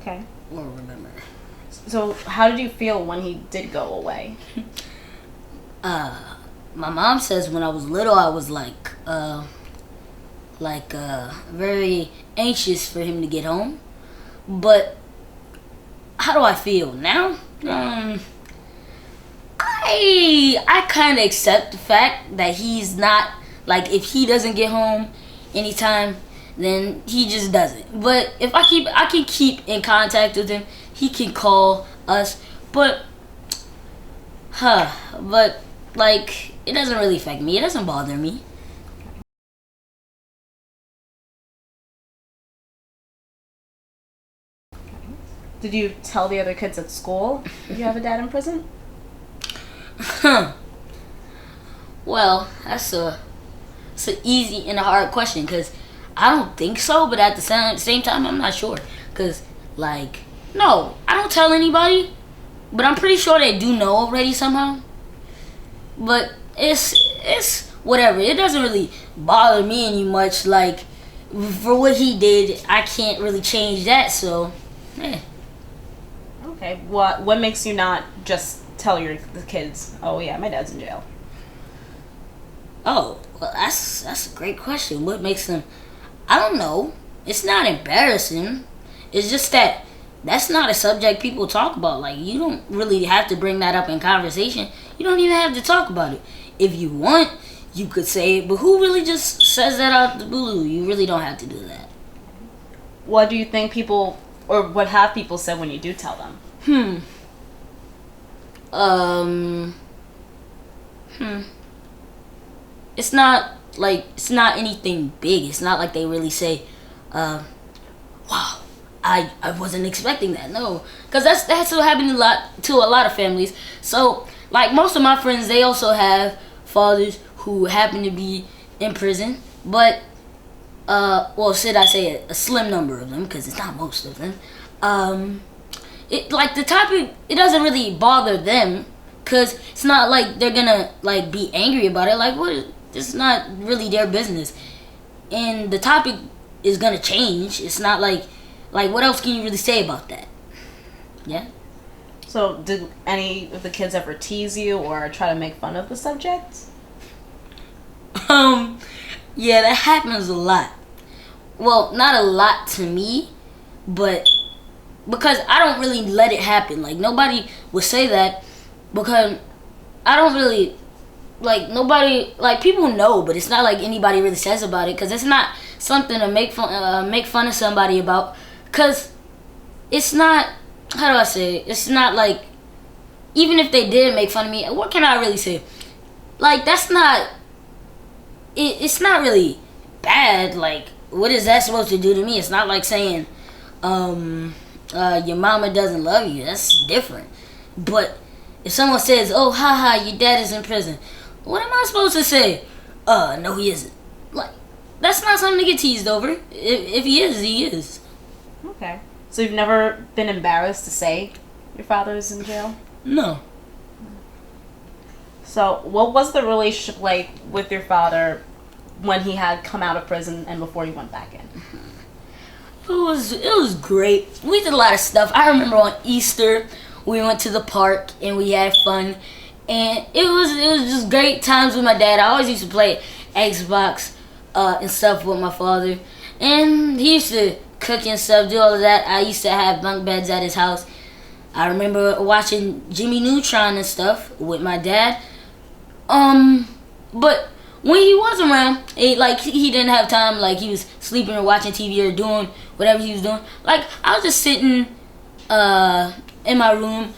Okay. Or remember. So how did you feel when he did go away? My mom says when I was little, I was very anxious for him to get home. But how do I feel now? I kind of accept the fact that he's not, like, if he doesn't get home anytime, then he just doesn't. But if I can keep in contact with him. He can call us, but like, it doesn't really affect me. It doesn't bother me. Did you tell the other kids at school that you have a dad in prison? Well, it's an easy and a hard question because I don't think so, but at the same time, I'm not sure. Because, like, no, I don't tell anybody, but I'm pretty sure they do know already somehow. But it's whatever. It doesn't really bother me any much. Like, for what he did, I can't really change that, so, eh. Okay. What makes you not just tell the kids, oh yeah, my dad's in jail? Oh, well, that's a great question. What makes them? I don't know. It's not embarrassing. It's just that that's not a subject people talk about. Like, you don't really have to bring that up in conversation. You don't even have to talk about it. If you want, you could say it, but who really just says that out the blue? You really don't have to do that. What do you think people, or what have people said when you do tell them? It's not anything big. It's not like they really say, wow, I wasn't expecting that. No, because that's what happened to a lot of families. So, like, most of my friends, they also have fathers who happen to be in prison, but well, should I say a slim number of them, because it's not most of them. The topic, it doesn't really bother them, because it's not like they're gonna, like, be angry about it. Like, what? It's not really their business, and the topic is gonna change. It's not like what else can you really say about that? Yeah. So, did any of the kids ever tease you or try to make fun of the subject? Yeah, that happens a lot. Well, not a lot to me, but because I don't really let it happen. Like, nobody would say that because I don't really, like, nobody, like, people know, but it's not like anybody really says about it because it's not something to make fun of somebody about, because it's not, how do I say it? It's not like, even if they did make fun of me, what can I really say? Like, that's not, it's not really bad. Like, what is that supposed to do to me? It's not like saying, your mama doesn't love you. That's different. But if someone says, oh, haha, your dad is in prison, what am I supposed to say? No, he isn't. Like, that's not something to get teased over. If he is, he is. Okay. So you've never been embarrassed to say your father is in jail? No. So what was the relationship like with your father when he had come out of prison and before he went back in? It was great. We did a lot of stuff. I remember on Easter, we went to the park and we had fun. And it was just great times with my dad. I always used to play Xbox and stuff with my father. And he used to cook and stuff, do all of that. I used to have bunk beds at his house. I remember watching Jimmy Neutron and stuff with my dad. But when he was around, he didn't have time. Like, he was sleeping or watching TV or doing whatever he was doing. Like, I was just sitting in my room,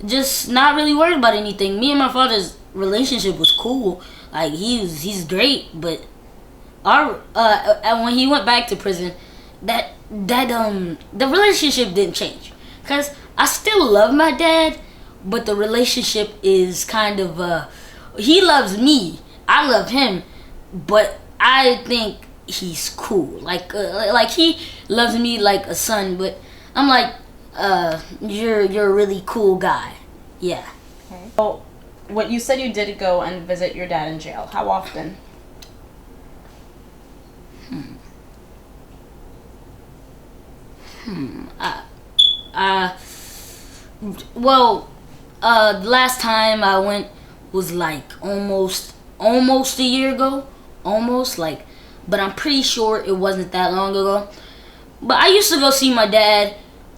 just not really worried about anything. Me and my father's relationship was cool. Like, he's great, but when he went back to prison, the relationship didn't change. Cause I still love my dad, but the relationship is kind of he loves me, I love him, but I think he's cool. Like he loves me like a son, but I'm like, you're a really cool guy. Yeah. Okay. So, what you said you did go and visit your dad in jail. How often? The last time I went was like almost a year ago. Almost like, but I'm pretty sure it wasn't that long ago. But I used to go see my dad,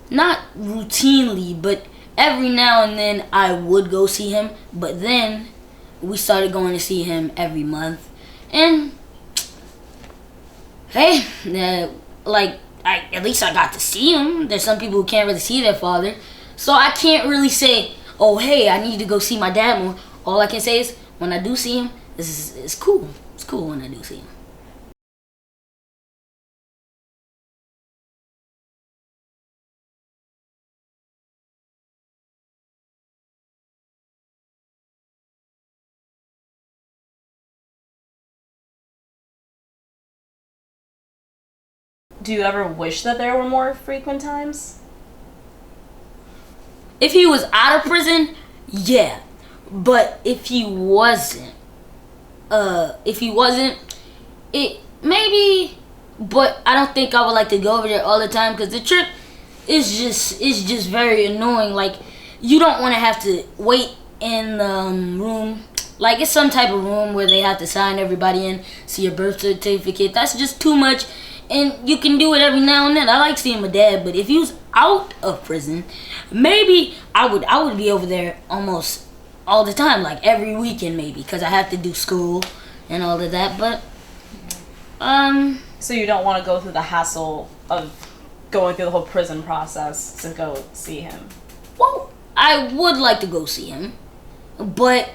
not routinely, but every now and then I would go see him. But then we started going to see him every month. And hey, at least I got to see him. There's some people who can't really see their father. So I can't really say, oh, hey, I need to go see my dad more. All I can say is, when I do see him, it's cool. It's cool when I do see him. Do you ever wish that there were more frequent times? If he was out of prison, yeah. But if he wasn't, it maybe. But I don't think I would like to go over there all the time because the trip is just very annoying. Like, you don't want to have to wait in the room. Like, it's some type of room where they have to sign everybody in, see your birth certificate. That's just too much. And you can do it every now and then. I like seeing my dad, but if he was out of prison, maybe I would be over there almost all the time, like every weekend maybe, because I have to do school and all of that. But So you don't want to go through the hassle of going through the whole prison process to go see him? well, I would like to go see him, but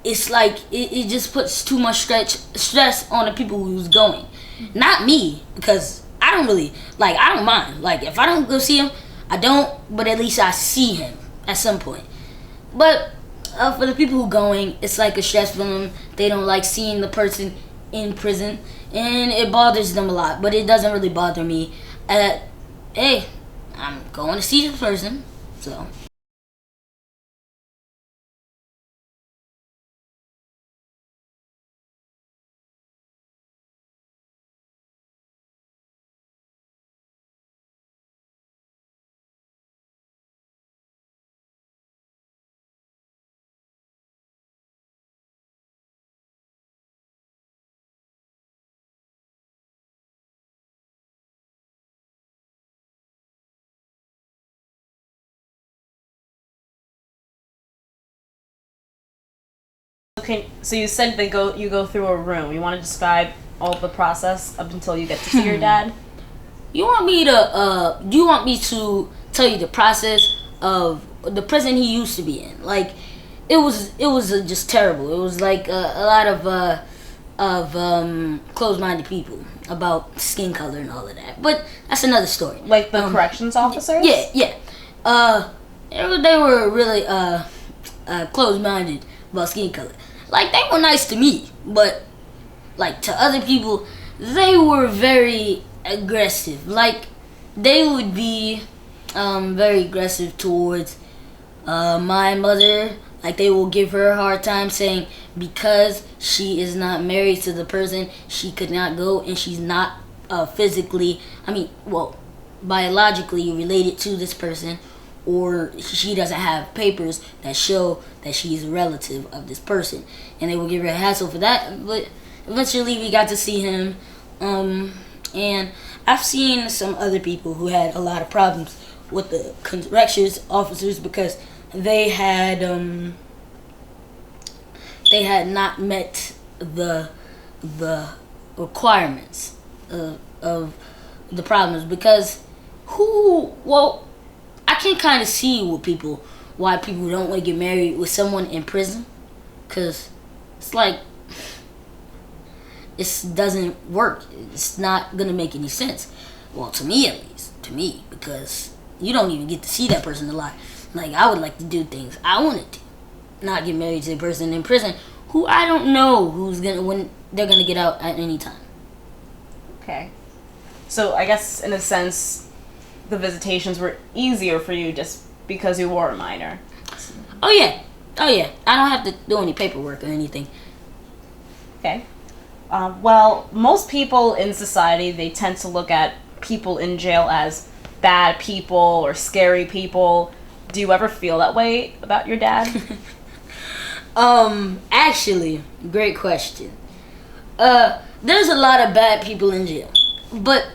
it's like it just puts too much stress on the people who's going. Not me, because I don't mind. Like, if I don't go see him, I don't, but at least I see him at some point. But for the people who going, it's like a stress for them. They don't like seeing the person in prison, and it bothers them a lot, but it doesn't really bother me. Hey, I'm going to see this person, so. Okay, so you said you go through a room. You want to describe all the process up until you get to see your dad? Do you want me to tell you the process of the prison he used to be in? Like, it was just terrible. It was like a lot of closed-minded people about skin color and all of that. But that's another story. Like the corrections officers? Yeah. They were really closed-minded about skin color. Like, they were nice to me, but like to other people, they were very aggressive. Like, they would be very aggressive towards my mother. Like, they will give her a hard time saying because she is not married to the person, she could not go, and she's not biologically related to this person, or she doesn't have papers that show that she's a relative of this person. And they will give her a hassle for that. But eventually we got to see him. And I've seen some other people who had a lot of problems with the corrections officers because they had not met the requirements of the problems. Because I can kind of see why people don't want to get married with someone in prison, because it's like, it doesn't work. It's not gonna make any sense. Well, to me at least, because you don't even get to see that person a lot. Like, I would like to do things I wanted to, not get married to a person in prison who I don't know when they're gonna get out at any time. Okay. So I guess in a sense, the visitations were easier for you just because you were a minor. Oh yeah. I don't have to do any paperwork or anything. Okay. Well, most people in society, they tend to look at people in jail as bad people or scary people. Do you ever feel that way about your dad? Actually, great question. There's a lot of bad people in jail, but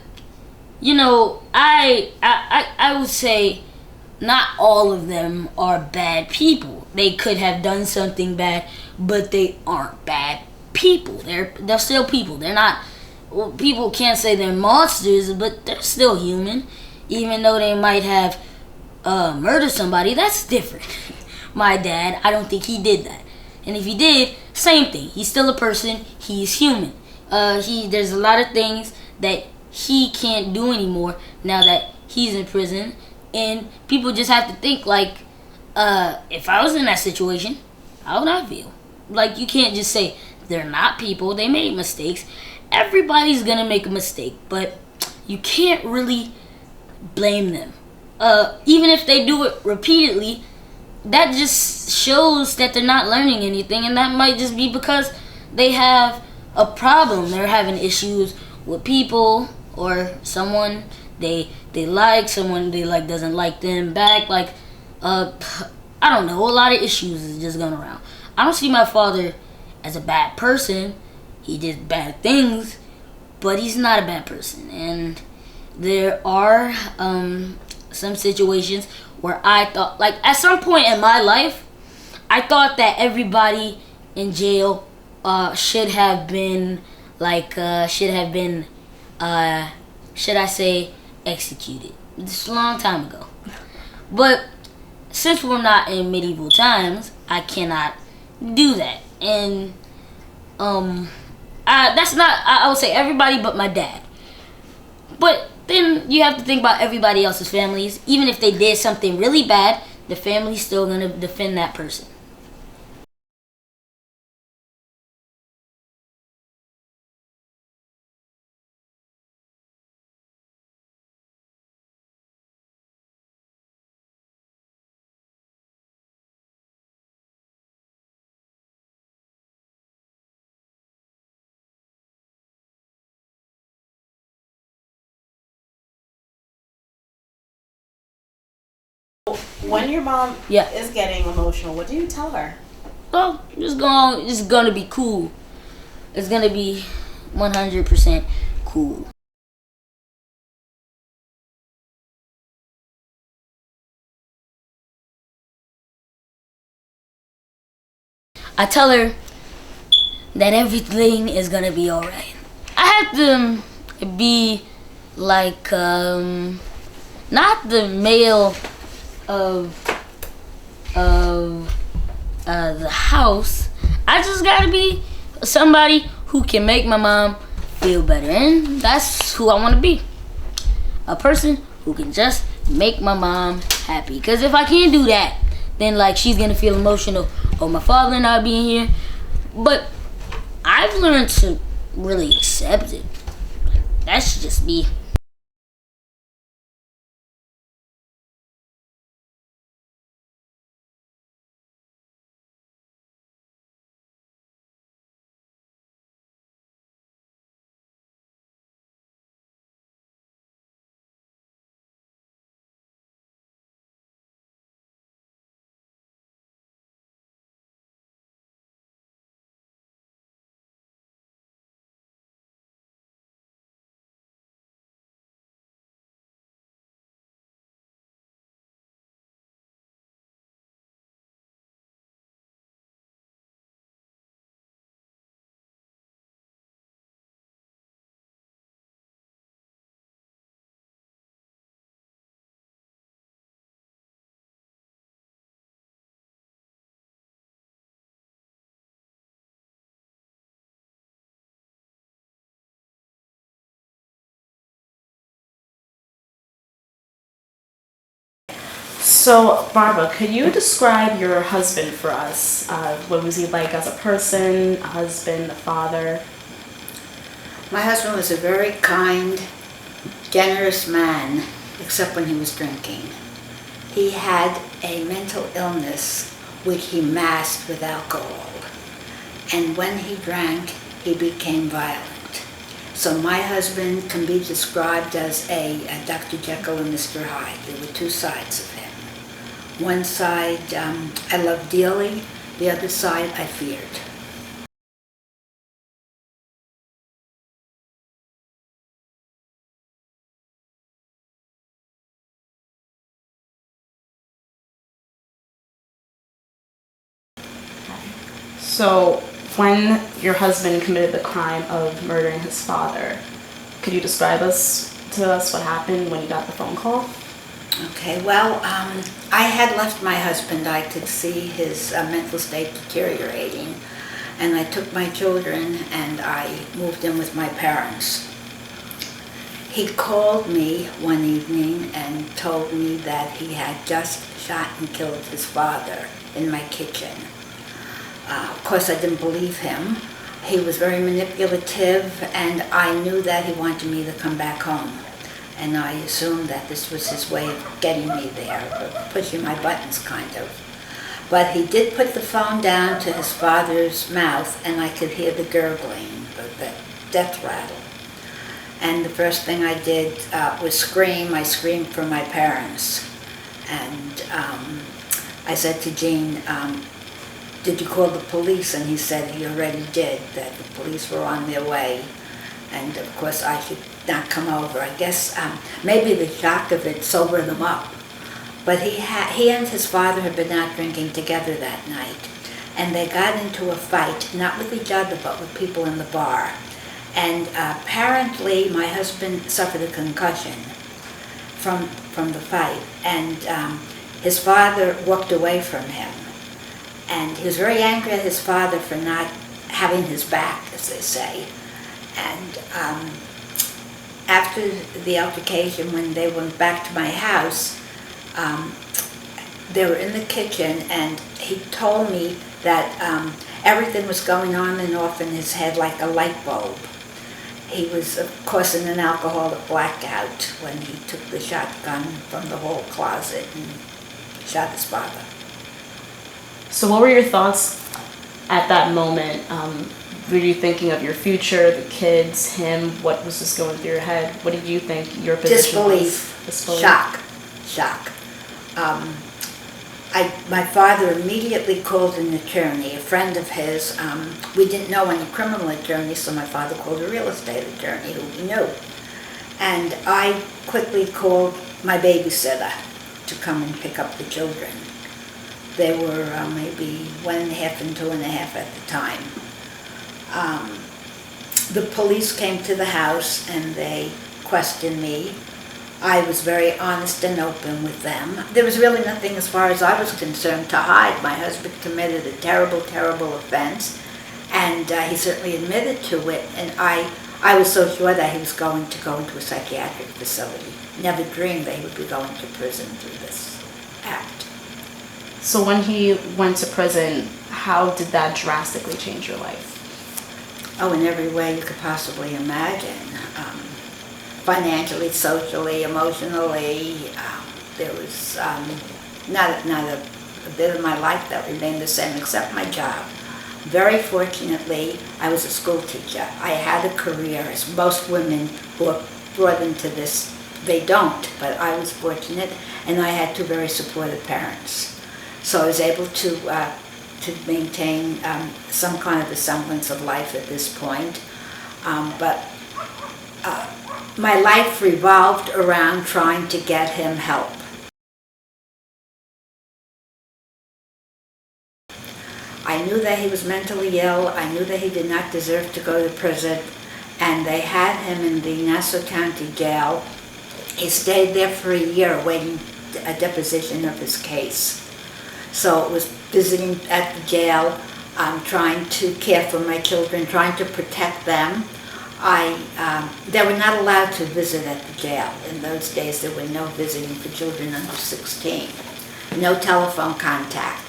you know, I would say not all of them are bad people. They could have done something bad, but they aren't bad people. They're still people. They're not. Well, people can't say they're monsters, but they're still human, even though they might have murdered somebody. That's different. My dad, I don't think he did that. And if he did, same thing. He's still a person. He's human. There's a lot of things that he can't do anymore now that he's in prison. And people just have to think like, if I was in that situation, how would I feel? Like, you can't just say they're not people. They made mistakes. Everybody's gonna make a mistake, but you can't really blame them. Even if they do it repeatedly, that just shows that they're not learning anything, and that might just be because they have a problem. They're having issues with people or someone they like, someone they like doesn't like them back. Like, I don't know, a lot of issues is just going around. I don't see my father as a bad person. He did bad things, but he's not a bad person. And there are some situations where I thought, like, at some point in my life, I thought that everybody in jail should have been, should I say, executed. It's a long time ago. But since we're not in medieval times, I cannot do that. And that's not, I would say everybody but my dad. But then you have to think about everybody else's families. Even if they did something really bad, the family's still going to defend that person. When your mom Yeah. is getting emotional, what do you tell her? Well, it's going to be cool. It's going to be 100% cool. I tell her that everything is gonna be alright. I have to be like, not the male of the house. I just gotta be somebody who can make my mom feel better, and that's who I want to be. A person who can just make my mom happy. Because if I can't do that, then like she's gonna feel emotional. Oh, my father not being here. But I've learned to really accept it. That's just me. So, Barbara, could you describe your husband for us? What was he like as a person, a husband, a father? My husband was a very kind, generous man, except when he was drinking. He had a mental illness which he masked with alcohol. And when he drank, he became violent. So my husband can be described as a Dr. Jekyll and Mr. Hyde. There were two sides of him. One side I loved dearly, the other side I feared. So, when your husband committed the crime of murdering his father, could you describe to us what happened when you got the phone call? Okay, well, I had left my husband. I could see his mental state deteriorating, and I took my children and I moved in with my parents. He called me one evening and told me that he had just shot and killed his father in my kitchen. Of course, I didn't believe him. He was very manipulative, and I knew that he wanted me to come back home. And I assumed that this was his way of getting me there, or pushing my buttons, kind of. But he did put the phone down to his father's mouth, and I could hear the gurgling, the death rattle. And the first thing I did was scream. I screamed for my parents. And I said to Gene, did you call the police? And he said he already did, that the police were on their way. And of course I should not come over. I guess maybe the shock of it sobered them up. But he and his father had been out drinking together that night. And they got into a fight, not with each other, but with people in the bar. And apparently my husband suffered a concussion from the fight. And his father walked away from him. And he was very angry at his father for not having his back, as they say. And after the altercation, when they went back to my house, they were in the kitchen, and he told me that everything was going on and off in his head like a light bulb. He was, of course, in an alcoholic blackout when he took the shotgun from the hall closet and shot his father. So what were your thoughts at that moment? Were you thinking of your future, the kids, him? What was just going through your head? What did you think your position was? Disbelief. Shock. My father immediately called an attorney, a friend of his. We didn't know any criminal attorney, so my father called a real estate attorney who we knew. And I quickly called my babysitter to come and pick up the children. They were maybe 1.5 and 2.5 at the time. The police came to the house and they questioned me. I was very honest and open with them. There was really nothing, as far as I was concerned, to hide. My husband committed a terrible, terrible offense, and he certainly admitted to it. And I was so sure that he was going to go into a psychiatric facility. Never dreamed that he would be going to prison through this act. So when he went to prison, how did that drastically change your life? Oh, in every way you could possibly imagine. Financially, socially, emotionally. There was not a bit of my life that remained the same, except my job. Very fortunately, I was a school teacher. I had a career, as most women who are brought into this, they don't, but I was fortunate, and I had two very supportive parents. So I was able to maintain some kind of a semblance of life at this point. But my life revolved around trying to get him help. I knew that he was mentally ill. I knew that he did not deserve to go to prison. And they had him in the Nassau County Jail. He stayed there for a year awaiting a deposition of his case. So it was visiting at the jail, trying to care for my children, trying to protect them. They were not allowed to visit at the jail. In those days, there were no visiting for children under 16. No telephone contact.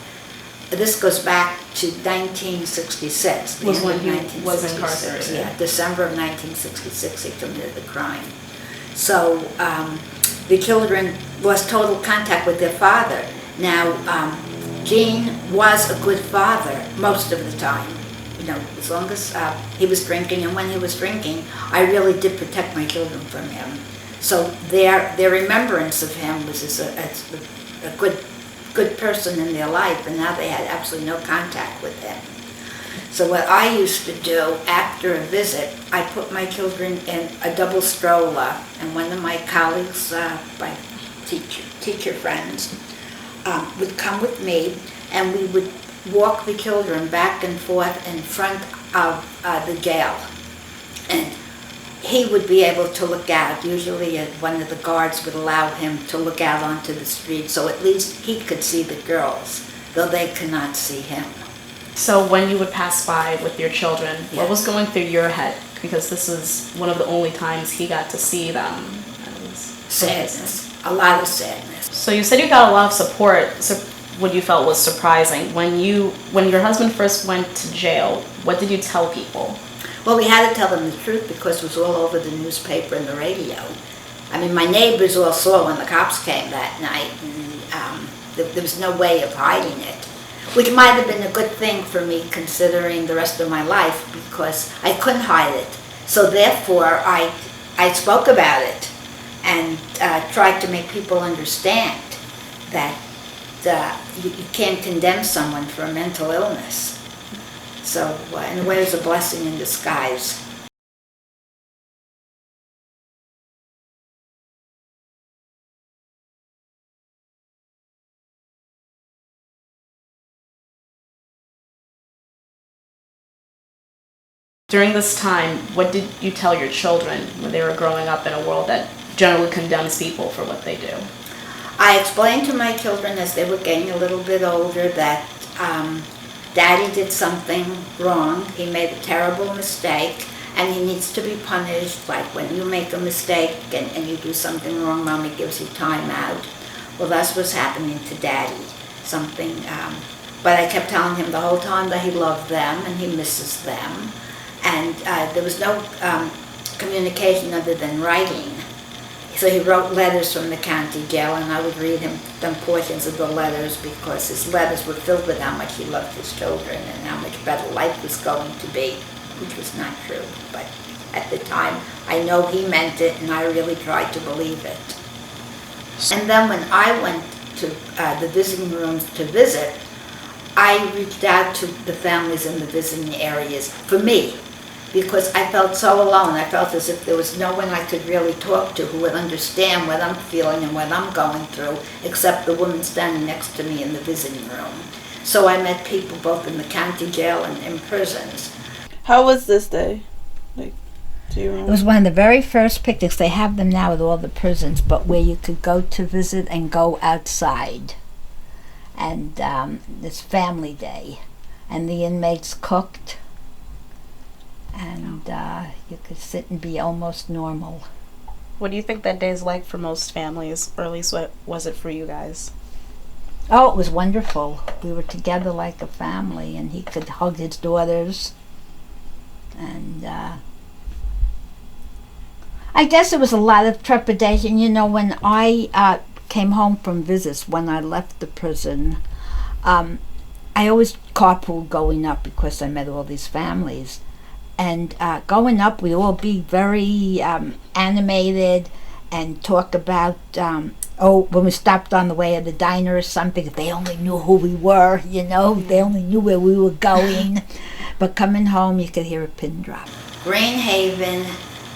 This goes back to 1966. Was when he was incarcerated. Yeah, December of 1966, he committed the crime. So the children lost total contact with their father. Now, Gene was a good father most of the time. as long as he was drinking, and when he was drinking, I really did protect my children from him. So their remembrance of him was as a good person in their life, and now they had absolutely no contact with him. So what I used to do after a visit, I put my children in a double stroller, and one of my colleagues, my teacher friends, would come with me, and we would walk the children back and forth in front of the jail. And he would be able to look out. Usually one of the guards would allow him to look out onto the street, so at least he could see the girls, though they could not see him. So when you would pass by with your children, what Yes. was going through your head? Because this is one of the only times he got to see them. It was Sadness, a lot of sadness. So you said you got a lot of support. So what you felt was surprising. When your husband first went to jail, what did you tell people? Well, we had to tell them the truth because it was all over the newspaper and the radio. I mean, my neighbors all saw when the cops came that night, and there was no way of hiding it, which might have been a good thing for me considering the rest of my life because I couldn't hide it. So therefore, I spoke about it and tried to make people understand that you can't condemn someone for a mental illness. So in a way, it was a blessing in disguise. During this time, what did you tell your children when they were growing up in a world that generally condemns people for what they do? I explained to my children as they were getting a little bit older that Daddy did something wrong. He made a terrible mistake, and he needs to be punished. Like when you make a mistake and you do something wrong, Mommy gives you time out. Well, that's what's happening to Daddy. But I kept telling him the whole time that he loved them and he misses them. And there was no communication other than writing. So he wrote letters from the county jail, and I would read him some portions of the letters because his letters were filled with how much he loved his children and how much better life was going to be, which was not true. But at the time, I know he meant it, and I really tried to believe it. And then when I went to the visiting rooms to visit, I reached out to the families in the visiting areas for me, because I felt so alone. I felt as if there was no one I could really talk to who would understand what I'm feeling and what I'm going through, except the woman standing next to me in the visiting room. So I met people both in the county jail and in prisons. How was this day? Do you remember? It was one of the very first picnics. They have them now with all the prisons, but where you could go to visit and go outside. And it's family day. And the inmates cooked. And you could sit and be almost normal. What do you think that day is like for most families, or at least what was it for you guys? Oh, it was wonderful. We were together like a family, and he could hug his daughters. And I guess it was a lot of trepidation. You know, when I came home from visits, when I left the prison, I always carpooled going up because I met all these families. And going up, we'd all be very animated and talk about, when we stopped on the way of the diner or something, if they only knew who we were, you know, they only knew where we were going. But coming home, you could hear a pin drop. Greenhaven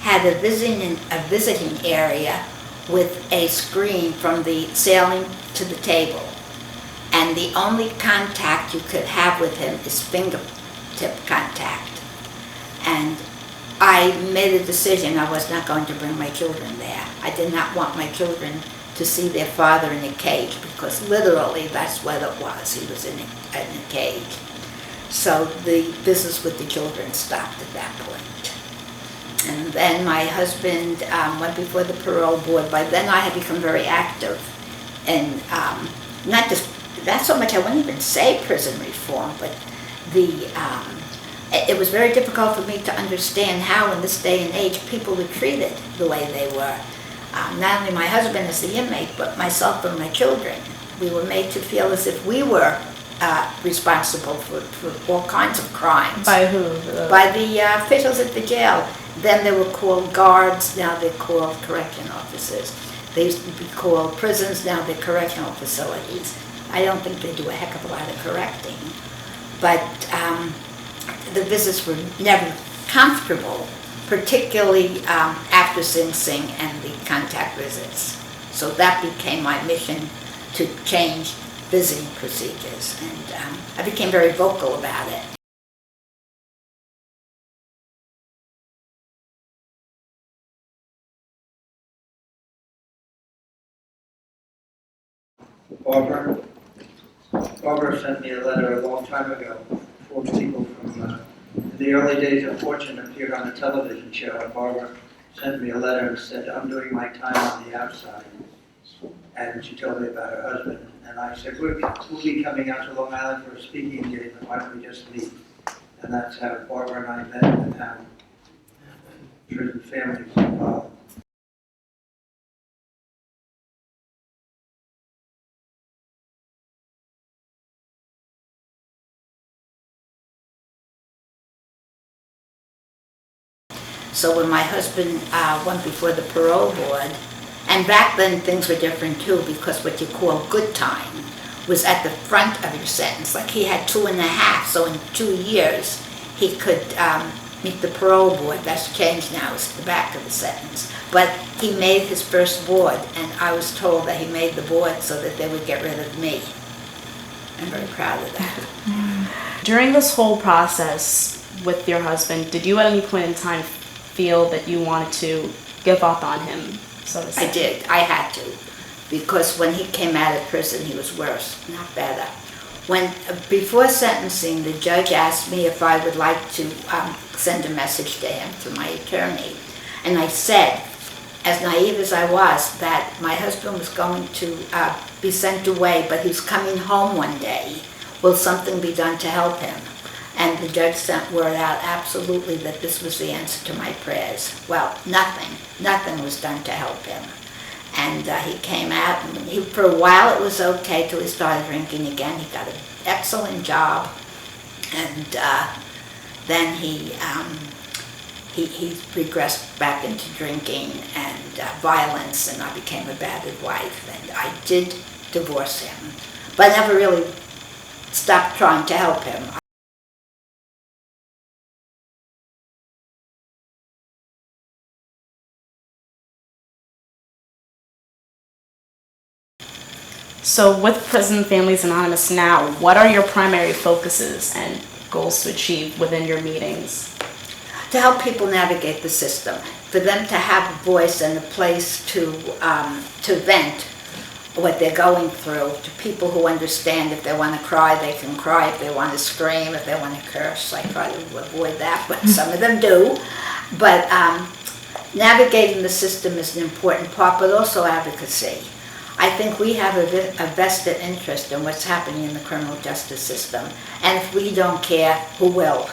had a visiting area with a screen from the ceiling to the table. And the only contact you could have with him is fingertip contact. And I made a decision I was not going to bring my children there. I did not want my children to see their father in a cage, because literally that's what it was. He was in a cage. So the business with the children stopped at that point. And then my husband went before the parole board. By then I had become very active. And not so much, I wouldn't even say prison reform, but it was very difficult for me to understand how in this day and age people were treated the way they were. Not only my husband as the inmate, but myself and my children. We were made to feel as if we were responsible for all kinds of crimes. By who? By the officials at the jail. Then they were called guards, now they're called correction officers. They used to be called prisons, now they're correctional facilities. I don't think they do a heck of a lot of correcting. But the visits were never comfortable, particularly after Sing Sing and the contact visits. So that became my mission, to change visiting procedures. And I became very vocal about it. Barbara sent me a letter a long time ago. 4 people from the early days of Fortune appeared on a television show, and Barbara sent me a letter and said, I'm doing my time on the outside. And she told me about her husband. And I said, we'll be coming out to Long Island for a speaking engagement. Why don't we just meet? And that's how Barbara and I met, and how prison families involved. So when my husband went before the parole board, and back then things were different too, because what you call good time was at the front of your sentence. Like he had 2.5, so in 2 years he could meet the parole board. That's changed now, it's at the back of the sentence. But he made his first board, and I was told that he made the board so that they would get rid of me. I'm very proud of that. During this whole process with your husband, did you at any point in time feel that you wanted to give up on him, so to say? I did. I had to. Because when he came out of prison, he was worse, not better. Before sentencing, the judge asked me if I would like to send a message to him through my attorney. And I said, as naive as I was, that my husband was going to be sent away, but he was coming home one day. Will something be done to help him? And the judge sent word out absolutely that this was the answer to my prayers. Well, nothing was done to help him. And he came out, and for a while it was okay till he started drinking again. He got an excellent job, and then he regressed back into drinking and violence, and I became a battered wife, and I did divorce him, but I never really stopped trying to help him. So with Prison Families Anonymous now, what are your primary focuses and goals to achieve within your meetings? To help people navigate the system, for them to have a voice and a place to vent what they're going through, to people who understand. If they want to cry, they can cry. If they want to scream, if they want to curse, I try to avoid that, but some of them do. But navigating the system is an important part, but also advocacy. I think we have a vested interest in what's happening in the criminal justice system, and if we don't care, who will?